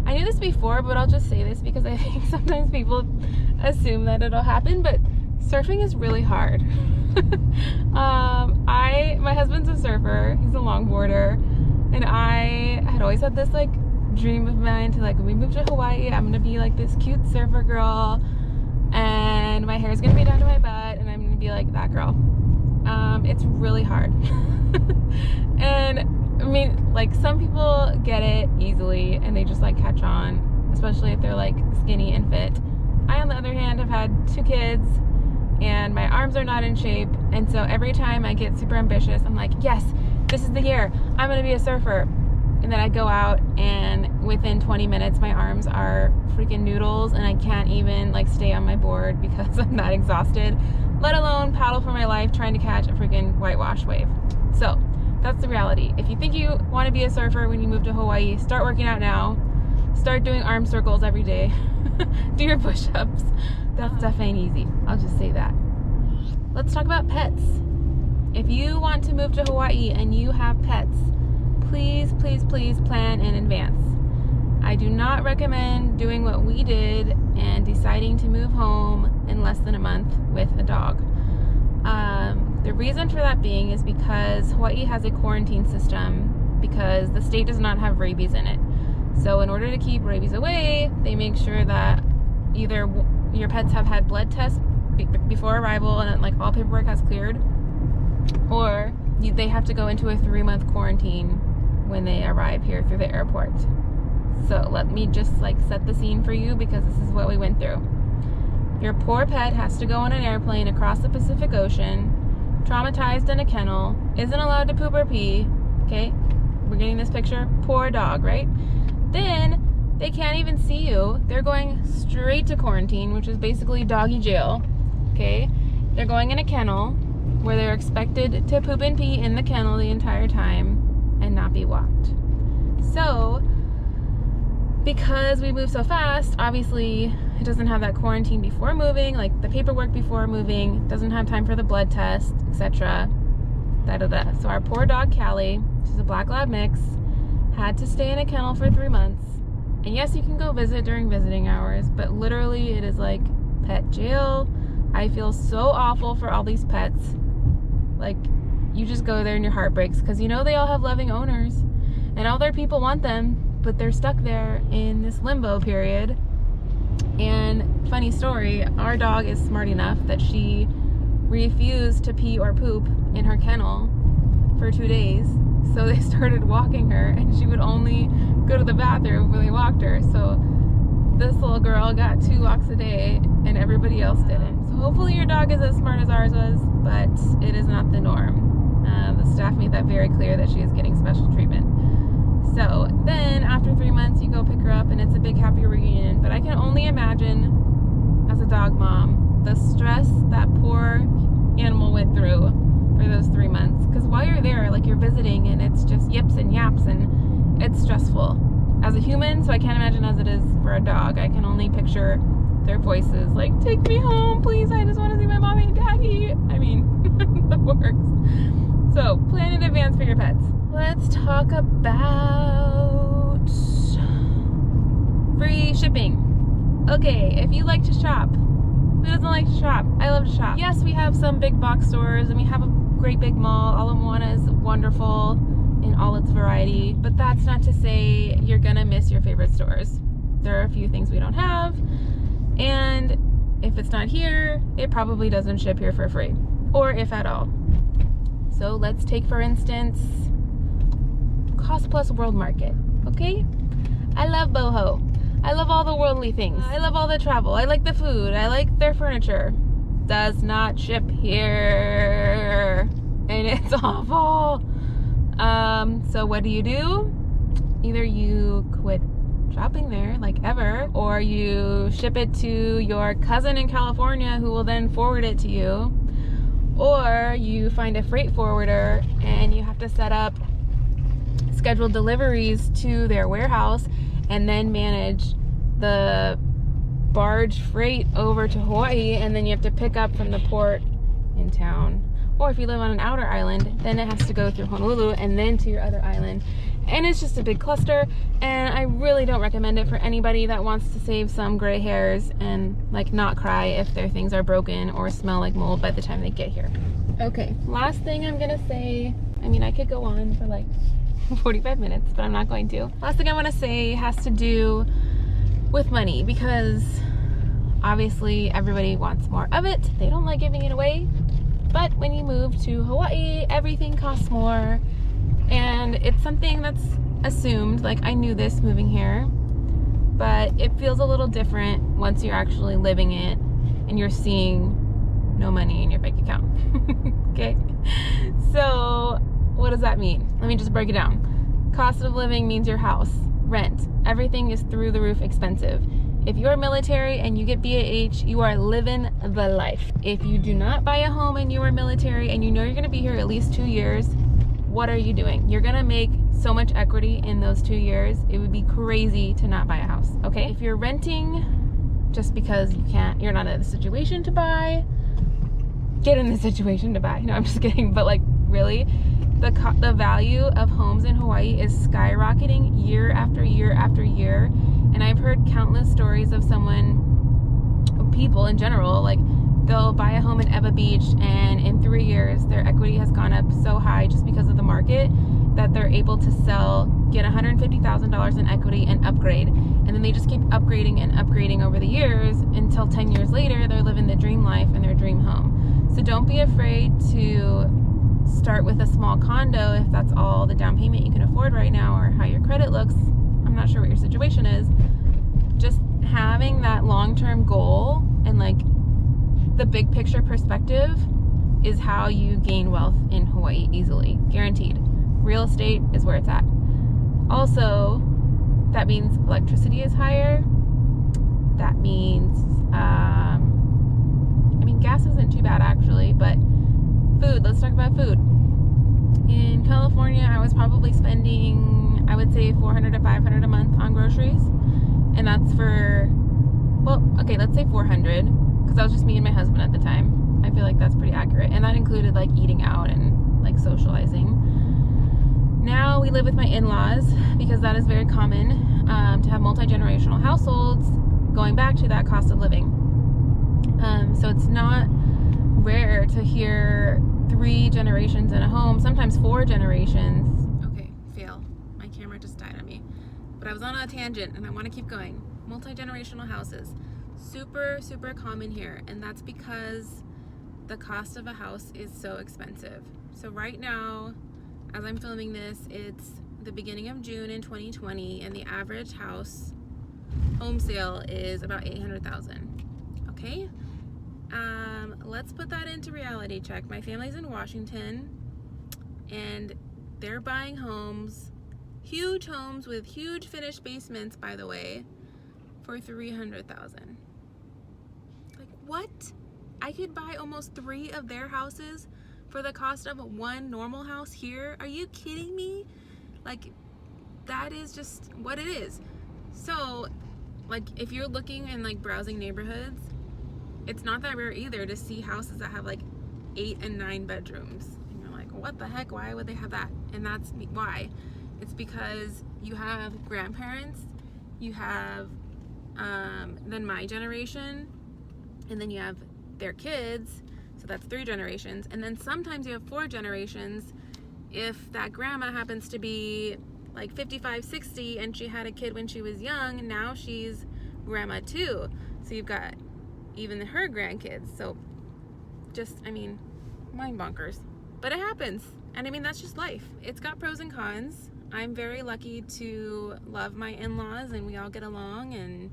I knew this before, but I'll just say this because I think sometimes people assume that it'll happen, but surfing is really hard. My husband's a surfer, he's a longboarder, and I had always had this like dream of mine to, like, when we move to Hawaii, I'm gonna be like this cute surfer girl, and my hair's gonna be down to my butt, and I'm gonna be like that girl. It's really hard. And I mean, like, some people get it easily and they just like catch on, especially if they're like skinny and fit. I, on the other hand, have had 2 kids and my arms are not in shape, and so every time I get super ambitious, I'm like, yes, this is the year, I'm gonna be a surfer. And then I go out and within 20 minutes my arms are freaking noodles and I can't even like stay on my board because I'm that exhausted, let alone paddle for my life trying to catch a freaking whitewash wave. So that's the reality. If you think you want to be a surfer when you move to Hawaii, start working out now. Start doing arm circles every day. Do your push-ups. That stuff ain't easy. I'll just say that. Let's talk about pets. If you want to move to Hawaii and you have pets, please, please, please plan in advance. I do not recommend doing what we did and deciding to move home in less than a month with a dog. The reason for that being is because Hawaii has a quarantine system because the state does not have rabies in it. So in order to keep rabies away, they make sure that either your pets have had blood tests before arrival and like all paperwork has cleared, or they have to go into a 3-month quarantine when they arrive here through the airport. So let me just like set the scene for you because this is what we went through. Your poor pet has to go on an airplane across the Pacific Ocean, traumatized in a kennel, isn't allowed to poop or pee, okay? We're getting this picture? Poor dog, right? Then they can't even see you. They're going straight to quarantine, which is basically doggy jail, okay? They're going in a kennel where they're expected to poop and pee in the kennel the entire time and not be walked. So, because we move so fast, obviously it doesn't have that quarantine before moving, like the paperwork before moving, doesn't have time for the blood test, etc. So our poor dog Callie, she's a black lab mix, had to stay in a kennel for 3 months. And yes, you can go visit during visiting hours, but literally it is like pet jail. I feel so awful for all these pets. Like, you just go there and your heart breaks because you know they all have loving owners and all their people want them, but they're stuck there in this limbo period. And funny story, our dog is smart enough that she refused to pee or poop in her kennel for 2 days. So they started walking her and she would only go to the bathroom when they walked her. So this little girl got 2 walks a day and everybody else didn't. So hopefully your dog is as smart as ours was, but it is not the norm. The staff made that very clear that she is getting special treatment. So then after 3 months you go pick her up and it's a big happy reunion. But I can only imagine as a dog mom the stress that poor animal went through for those 3 months. Because while you're there, like, you're visiting and it's just yips and yaps and it's stressful as a human, so I can't imagine as it is for a dog. I can only picture their voices like, take me home please, I just want to see my mommy and daddy. I mean, the works. So plan in advance for your pets. Let's talk about free shipping. Okay, if you like to shop, who doesn't like to shop? I love to shop. Yes, we have some big box stores and we have a great big mall. Ala Moana is wonderful in all its variety, but that's not to say you're gonna miss your favorite stores. There are a few things we don't have, and if it's not here, it probably doesn't ship here for free, or if at all. So let's take, for instance, Cost Plus World Market, okay? I love Boho. I love all the worldly things. I love all the travel. I like the food. I like their furniture. Does not ship here, and it's awful. So what do? Either you quit shopping there, like ever, or you ship it to your cousin in California who will then forward it to you, or you find a freight forwarder and you have to set up scheduled deliveries to their warehouse and then manage the barge freight over to Hawaii, and then you have to pick up from the port in town. Or if you live on an outer island, then it has to go through Honolulu and then to your other island. and it's just a big cluster, and I really don't recommend it for anybody that wants to save some gray hairs and like not cry if their things are broken or smell like mold by the time they get here. Okay, last thing I'm gonna say, I mean, I could go on for like 45 minutes, but I'm not going to. Last thing I want to say has to do with money, because obviously everybody wants more of it. They don't like giving it away, but when you move to Hawaii, everything costs more, and it's something that's assumed. Like, I knew this moving here, but it feels a little different once you're actually living it and you're seeing no money in your bank account. Okay, so what does that mean? Let me just break it down. Cost of living means your house, rent, everything is through the roof expensive. If you're military and you get BAH, you are living the life. If you do not buy a home and you are military and you know you're gonna be here at least 2 years, what are you doing? You're gonna make so much equity in those 2 years. It would be crazy to not buy a house, okay? If you're renting just because you're not in a situation to buy, get in the situation to buy. No, I'm just kidding, but like, really, the value of homes in Hawaii is skyrocketing year after year after year. And I've heard countless stories of people in general, like they'll buy a home in Ewa Beach and in 3 years their equity has gone up so high just because of the market that they're able to sell, get $150,000 in equity and upgrade. And then they just keep upgrading and upgrading over the years until 10 years later they're living the dream life in their dream home. So don't be afraid to start with a small condo if that's all the down payment you can afford right now, or how your credit looks. I'm not sure what your situation is. Just having that long-term goal and like the big picture perspective is how you gain wealth in Hawaii easily, guaranteed. Real estate is where it's at. Also, that means electricity is higher. That means, I mean, gas isn't too bad actually, but food, let's talk about food. In California, I was probably spending, I would say $400 to $500 a month on groceries. And that's for, well, okay, let's say $400, because that was just me and my husband at the time. I feel like that's pretty accurate. And that included like eating out and like socializing. Now we live with my in-laws, because that is very common to have multi-generational households, going back to that cost of living. So it's not rare to hear 3 generations in a home, sometimes 4 generations. Okay, fail. My camera just died on me. But I was on a tangent and I want to keep going. Multi-generational houses. Super, super common here. And that's because the cost of a house is so expensive. So right now, as I'm filming this, it's the beginning of June in 2020, and the average house home sale is about $800,000. Okay? Let's put that into reality check. My family's in Washington, and they're buying homes, huge homes with huge finished basements, by the way, for $300,000. Like, what? I could buy almost 3 of their houses for the cost of one normal house here? Are you kidding me? Like, that is just what it is. So, like, if you're looking and like browsing neighborhoods, it's not that rare either to see houses that have like 8 and 9 bedrooms. And you're like, what the heck? Why would they have that? And that's why. It's because you have grandparents, you have then my generation, and then you have their kids. So that's 3 generations. And then sometimes you have 4 generations if that grandma happens to be like 55, 60 and she had a kid when she was young, and now she's grandma too. So you've got even her grandkids. So just, I mean, mind bonkers. But it happens. And I mean, that's just life. It's got pros and cons. I'm very lucky to love my in-laws, and we all get along, and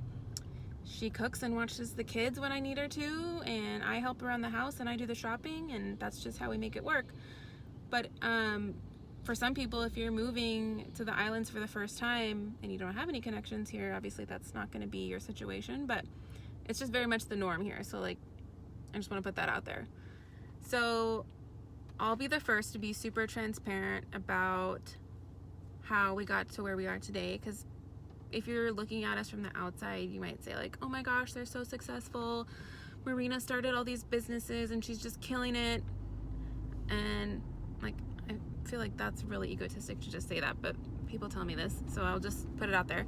she cooks and watches the kids when I need her to, and I help around the house and I do the shopping, and that's just how we make it work. But for some people, if you're moving to the islands for the first time and you don't have any connections here, obviously that's not going to be your situation, but it's just very much the norm here. So like, I just want to put that out there. So I'll be the first to be super transparent about how we got to where we are today, because if you're looking at us from the outside, you might say like, oh my gosh, they're so successful. Marina started all these businesses and she's just killing it. And like, feel like that's really egotistic to just say that, but people tell me this, so I'll just put it out there.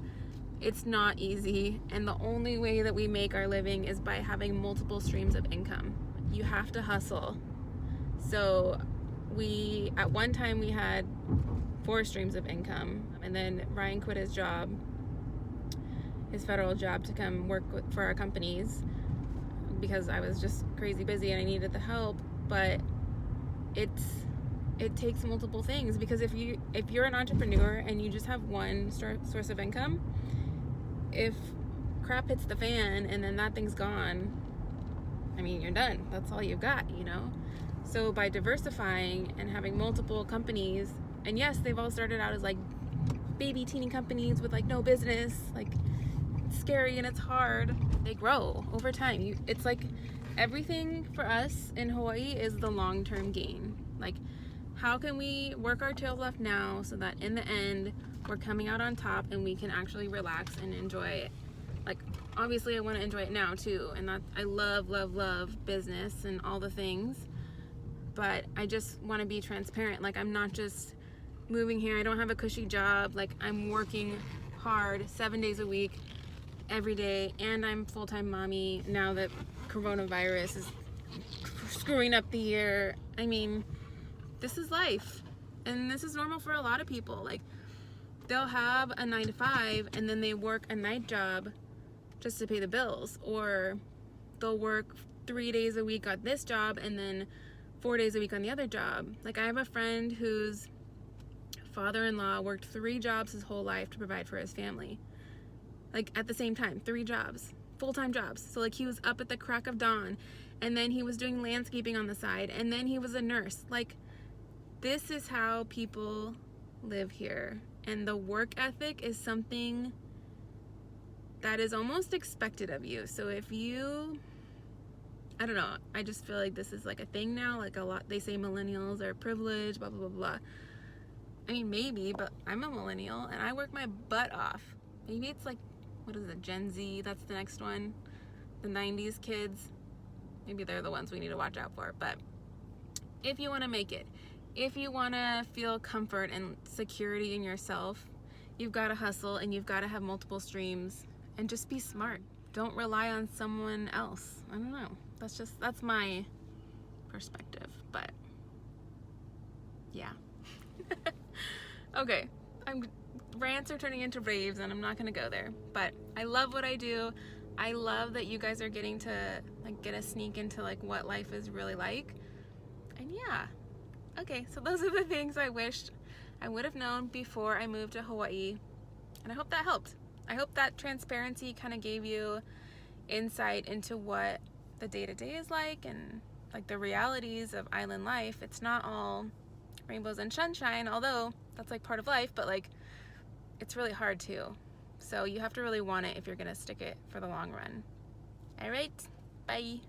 It's not easy, and the only way that we make our living is by having multiple streams of income. You have to hustle. So at one time we had 4 streams of income, and then Ryan quit his job, his federal job, to come work for our companies because I was just crazy busy and I needed the help. But it takes multiple things, because if you're an entrepreneur and you just have one source of income, if crap hits the fan and then that thing's gone, I mean, you're done. That's all you've got, you know? So by diversifying and having multiple companies, and yes, they've all started out as like baby teeny companies with like no business, like it's scary and it's hard. They grow over time. It's like everything for us in Hawaii is the long-term gain. Like, how can we work our tails off now so that in the end we're coming out on top and we can actually relax and enjoy it? Like, obviously I want to enjoy it now too, and that I love business and all the things, but I just want to be transparent. Like, I'm not just moving here, I don't have a cushy job, like I'm working hard 7 days a week every day, and I'm full-time mommy now that coronavirus is screwing up the year. I mean, this is life, and this is normal for a lot of people. Like, they'll have a 9 to 5 and then they work a night job just to pay the bills, or they'll work 3 days a week on this job and then 4 days a week on the other job. Like, I have a friend whose father-in-law worked 3 jobs his whole life to provide for his family. Like, at the same time, 3 jobs, full-time jobs. So like, he was up at the crack of dawn, and then he was doing landscaping on the side, and then he was a nurse. Like, this is how people live here, and the work ethic is something that is almost expected of you. So if you, I don't know, I just feel like this is like a thing now. Like, a lot, they say millennials are privileged, blah blah blah blah. I mean, maybe, but I'm a millennial and I work my butt off. Maybe it's like, what is it, Gen Z? That's the next one. The 90s kids. Maybe they're the ones we need to watch out for. But if you want to make it, if you want to feel comfort and security in yourself, you've got to hustle, and you've got to have multiple streams, and just be smart. Don't rely on someone else. I don't know. That's my perspective. But yeah. Okay. Rants are turning into raves, and I'm not gonna go there, but I love what I do. I love that you guys are getting to like get a sneak into like what life is really like. And yeah, okay, so those are the things I wished I would have known before I moved to Hawaii, and I hope that helped. I hope that transparency kind of gave you insight into what the day-to-day is like, and like the realities of island life. It's not all rainbows and sunshine, although that's like part of life, but like, it's really hard too. So you have to really want it if you're gonna stick it for the long run. All right, bye.